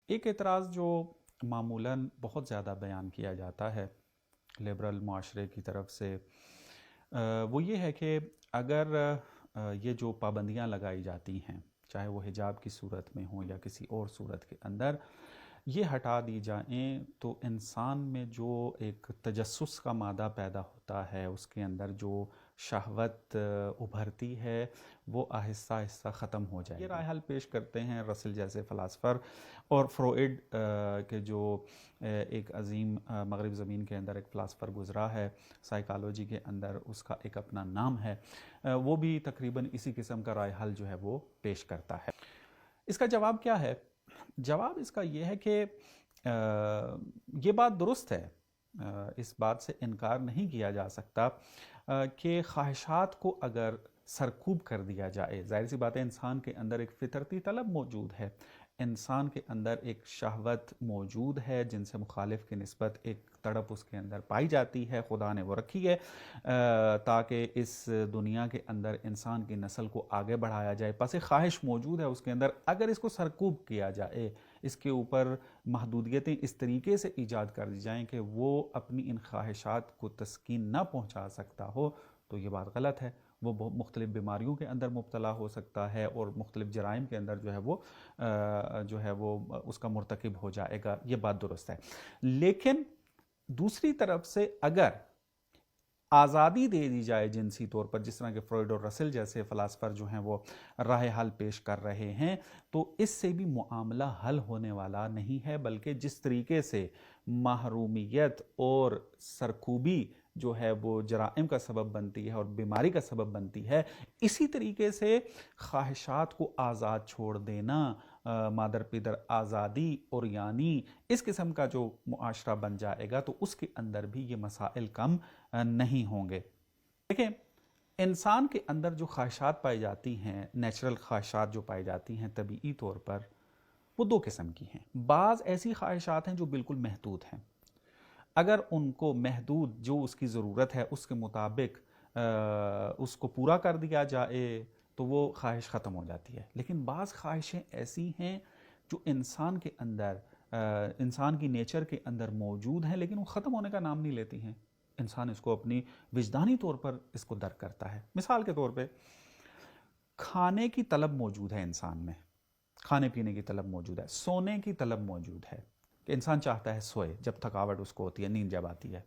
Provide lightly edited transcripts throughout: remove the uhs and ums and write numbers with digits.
ایک اعتراض جو معمولاً بہت زیادہ بیان کیا جاتا ہے لبرل معاشرے کی طرف سے، وہ یہ ہے کہ اگر یہ جو پابندیاں لگائی جاتی ہیں، چاہے وہ حجاب کی صورت میں ہوں یا کسی اور صورت کے اندر، یہ ہٹا دی جائیں تو انسان میں جو ایک تجسس کا مادہ پیدا ہوتا ہے، اس کے اندر جو شہوت ابھرتی ہے، وہ آہستہ آہستہ ختم ہو جائے گی۔ یہ رائے حل پیش کرتے ہیں رسل جیسے فلاسفر، اور فروئڈ کے جو ایک عظیم مغرب زمین کے اندر ایک فلاسفر گزرا ہے سائیکالوجی کے اندر، اس کا ایک اپنا نام ہے، وہ بھی تقریباً اسی قسم کا رائے حل جو ہے وہ پیش کرتا ہے۔ اس کا جواب کیا ہے؟ جواب اس کا یہ ہے کہ یہ بات درست ہے، اس بات سے انکار نہیں کیا جا سکتا کہ خواہشات کو اگر سرکوب کر دیا جائے، ظاہر سی بات ہے انسان کے اندر ایک فطرتی طلب موجود ہے، انسان کے اندر ایک شہوت موجود ہے جن سے مخالف کی نسبت ایک تڑپ اس کے اندر پائی جاتی ہے، خدا نے وہ رکھی ہے تاکہ اس دنیا کے اندر انسان کی نسل کو آگے بڑھایا جائے، پس ایک خواہش موجود ہے اس کے اندر، اگر اس کو سرکوب کیا جائے، اس کے اوپر محدودیتیں اس طریقے سے ایجاد کر دی جائیں کہ وہ اپنی ان خواہشات کو تسکین نہ پہنچا سکتا ہو، تو یہ بات غلط ہے۔ وہ مختلف بیماریوں کے اندر مبتلا ہو سکتا ہے اور مختلف جرائم کے اندر جو ہے وہ اس کا مرتکب ہو جائے گا، یہ بات درست ہے۔ لیکن دوسری طرف سے اگر آزادی دے دی جائے جنسی طور پر، جس طرح کہ فروئڈ اور رسل جیسے فلاسفر جو ہیں وہ راہ حل پیش کر رہے ہیں، تو اس سے بھی معاملہ حل ہونے والا نہیں ہے، بلکہ جس طریقے سے محرومیت اور سرکوبی جو ہے وہ جرائم کا سبب بنتی ہے اور بیماری کا سبب بنتی ہے، اسی طریقے سے خواہشات کو آزاد چھوڑ دینا، مادر پدر آزادی اور یعنی اس قسم کا جو معاشرہ بن جائے گا، تو اس کے اندر بھی یہ مسائل کم نہیں ہوں گے۔ دیکھیں، انسان کے اندر جو خواہشات پائی جاتی ہیں، نیچرل خواہشات جو پائی جاتی ہیں طبیعی طور پر، وہ دو قسم کی ہیں۔ بعض ایسی خواہشات ہیں جو بالکل محدود ہیں، اگر ان کو محدود جو اس کی ضرورت ہے اس کے مطابق اس کو پورا کر دیا جائے تو وہ خواہش ختم ہو جاتی ہے۔ لیکن بعض خواہشیں ایسی ہیں جو انسان کے اندر، انسان کی نیچر کے اندر موجود ہیں، لیکن وہ ختم ہونے کا نام نہیں لیتی ہیں، انسان اس کو اپنی وجدانی طور پر اس کو درک کرتا ہے۔ مثال کے طور پہ کھانے کی طلب موجود ہے انسان میں، کھانے پینے کی طلب موجود ہے، سونے کی طلب موجود ہے کہ انسان چاہتا ہے سوئے جب تھکاوٹ اس کو ہوتی ہے، نیند جب آتی ہے۔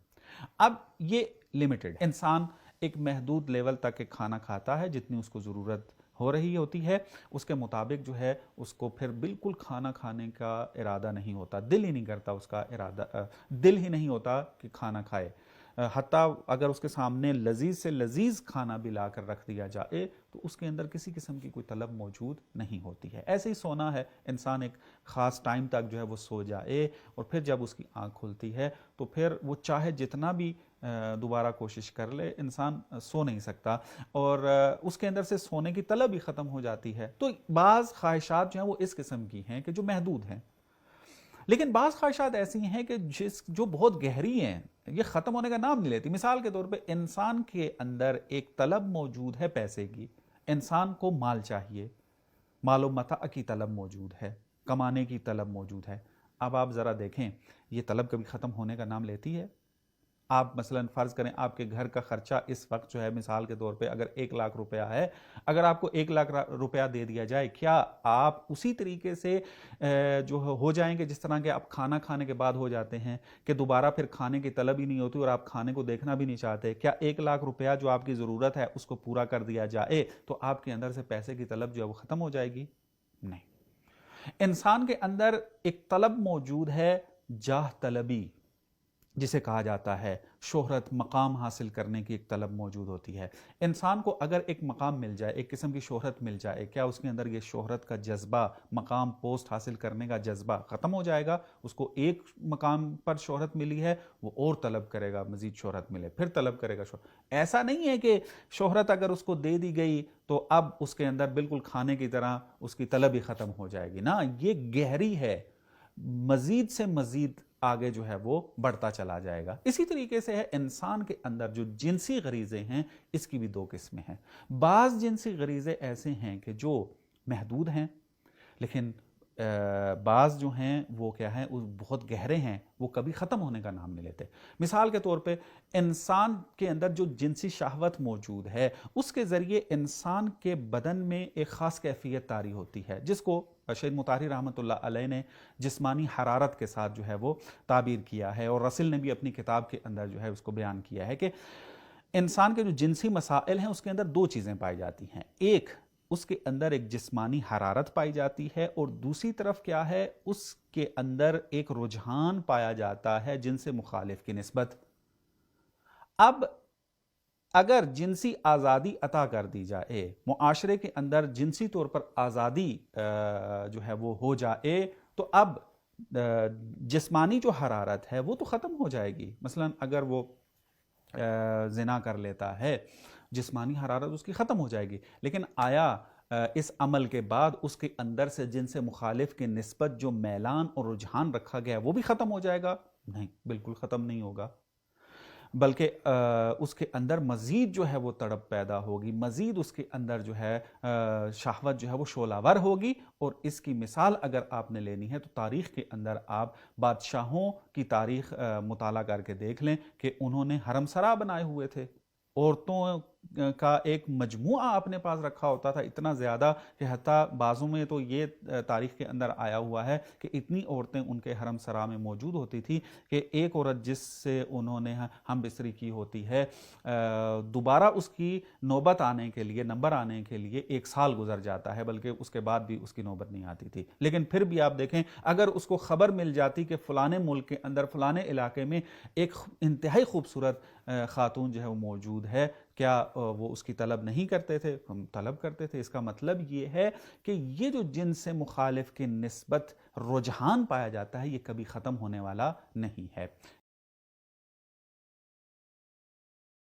اب یہ لمیٹڈ، انسان ایک محدود لیول تک کھانا کھاتا ہے جتنی اس کو ضرورت ہو رہی ہوتی ہے، اس کے مطابق جو ہے اس کو پھر بالکل کھانا کھانے کا ارادہ نہیں ہوتا، دل ہی نہیں کرتا، اس کا ارادہ دل ہی نہیں ہوتا کہ کھانا کھائے، حتیٰ اگر اس کے سامنے لذیذ سے لذیذ کھانا بھی لا کر رکھ دیا جائے تو اس کے اندر کسی قسم کی کوئی طلب موجود نہیں ہوتی ہے۔ ایسے ہی سونا ہے، انسان ایک خاص ٹائم تک جو ہے وہ سو جائے اور پھر جب اس کی آنکھ کھلتی ہے تو پھر وہ چاہے جتنا بھی دوبارہ کوشش کر لے، انسان سو نہیں سکتا اور اس کے اندر سے سونے کی طلب ہی ختم ہو جاتی ہے۔ تو بعض خواہشات جو ہیں وہ اس قسم کی ہیں کہ جو محدود ہیں، لیکن بعض خواہشات ایسی ہیں کہ جو بہت گہری ہیں، یہ ختم ہونے کا نام نہیں لیتی۔ مثال کے طور پہ انسان کے اندر ایک طلب موجود ہے پیسے کی، انسان کو مال چاہیے، مال و متاع کی طلب موجود ہے، کمانے کی طلب موجود ہے۔ اب آپ ذرا دیکھیں، یہ طلب کبھی ختم ہونے کا نام لیتی ہے؟ آپ مثلا فرض کریں آپ کے گھر کا خرچہ اس وقت جو ہے، مثال کے طور پہ اگر 1,00,000 روپیہ ہے، اگر آپ کو 1,00,000 روپیہ دے دیا جائے، کیا آپ اسی طریقے سے جو ہو جائیں گے جس طرح کہ آپ کھانا کھانے کے بعد ہو جاتے ہیں کہ دوبارہ پھر کھانے کی طلب ہی نہیں ہوتی اور آپ کھانے کو دیکھنا بھی نہیں چاہتے؟ کیا 1,00,000 روپیہ جو آپ کی ضرورت ہے اس کو پورا کر دیا جائے تو آپ کے اندر سے پیسے کی طلب جو ہے وہ ختم ہو جائے گی؟ نہیں۔ انسان کے اندر ایک طلب موجود ہے، جاہ طلبی جسے کہا جاتا ہے، شہرت، مقام حاصل کرنے کی ایک طلب موجود ہوتی ہے۔ انسان کو اگر ایک مقام مل جائے، ایک قسم کی شہرت مل جائے، کیا اس کے اندر یہ شہرت کا جذبہ، مقام پوسٹ حاصل کرنے کا جذبہ ختم ہو جائے گا؟ اس کو ایک مقام پر شہرت ملی ہے، وہ اور طلب کرے گا، مزید شہرت ملے، پھر طلب کرے گا شہرت۔ ایسا نہیں ہے کہ شہرت اگر اس کو دے دی گئی تو اب اس کے اندر بالکل کھانے کی طرح اس کی طلب ہی ختم ہو جائے گی، نا، یہ گہری ہے، مزید سے مزید آگے جو ہے وہ بڑھتا چلا جائے گا۔ اسی طریقے سے ہے انسان کے اندر جو جنسی غریزے ہیں، اس کی بھی دو قسمیں ہیں۔ بعض جنسی غریزے ایسے ہیں کہ جو محدود ہیں، لیکن بعض جو ہیں وہ کیا ہیں وہ بہت گہرے ہیں، وہ کبھی ختم ہونے کا نام نہیں لیتے۔ مثال کے طور پہ انسان کے اندر جو جنسی شہوت موجود ہے اس کے ذریعے انسان کے بدن میں ایک خاص کیفیت طاری ہوتی ہے، جس کو شہید مطہری رحمۃ اللہ علیہ نے جسمانی حرارت کے ساتھ جو ہے وہ تعبیر کیا ہے، اور رسل نے بھی اپنی کتاب کے اندر جو ہے اس کو بیان کیا ہے کہ انسان کے جو جنسی مسائل ہیں اس کے اندر دو چیزیں پائی جاتی ہیں، ایک اس کے اندر ایک جسمانی حرارت پائی جاتی ہے، اور دوسری طرف کیا ہے اس کے اندر ایک رجحان پایا جاتا ہے جن سے مخالف کی نسبت۔ اب اگر جنسی آزادی عطا کر دی جائے، معاشرے کے اندر جنسی طور پر آزادی جو ہے وہ ہو جائے، تو اب جسمانی جو حرارت ہے وہ تو ختم ہو جائے گی۔ مثلا اگر وہ زنا کر لیتا ہے، جسمانی حرارت اس کی ختم ہو جائے گی، لیکن آیا اس عمل کے بعد اس کے اندر سے جن سے مخالف کی نسبت جو میلان اور رجحان رکھا گیا وہ بھی ختم ہو جائے گا؟ نہیں، بالکل ختم نہیں ہوگا، بلکہ اس کے اندر مزید جو ہے وہ تڑپ پیدا ہوگی، مزید اس کے اندر جو ہے شہوت جو ہے وہ شعلہ ور ہوگی۔ اور اس کی مثال اگر آپ نے لینی ہے تو تاریخ کے اندر آپ بادشاہوں کی تاریخ مطالعہ کر کے دیکھ لیں کہ انہوں نے حرم سرا بنائے ہوئے تھے، عورتوں کا ایک مجموعہ اپنے پاس رکھا ہوتا تھا، اتنا زیادہ کہ حتیٰ بعضوں میں تو یہ تاریخ کے اندر آیا ہوا ہے کہ اتنی عورتیں ان کے حرم سرا میں موجود ہوتی تھی کہ ایک عورت جس سے انہوں نے ہم بستری کی ہوتی ہے، دوبارہ اس کی نوبت آنے کے لیے، نمبر آنے کے لیے 1 سال گزر جاتا ہے، بلکہ اس کے بعد بھی اس کی نوبت نہیں آتی تھی۔ لیکن پھر بھی آپ دیکھیں، اگر اس کو خبر مل جاتی کہ فلانے ملک کے اندر فلانے علاقے میں ایک انتہائی خوبصورت خاتون جو ہے وہ موجود ہے، کیا وہ اس کی طلب نہیں کرتے تھے؟ ہم طلب کرتے تھے۔ اس کا مطلب یہ ہے کہ یہ جو جنس سے مخالف کی نسبت رجحان پایا جاتا ہے یہ کبھی ختم ہونے والا نہیں ہے۔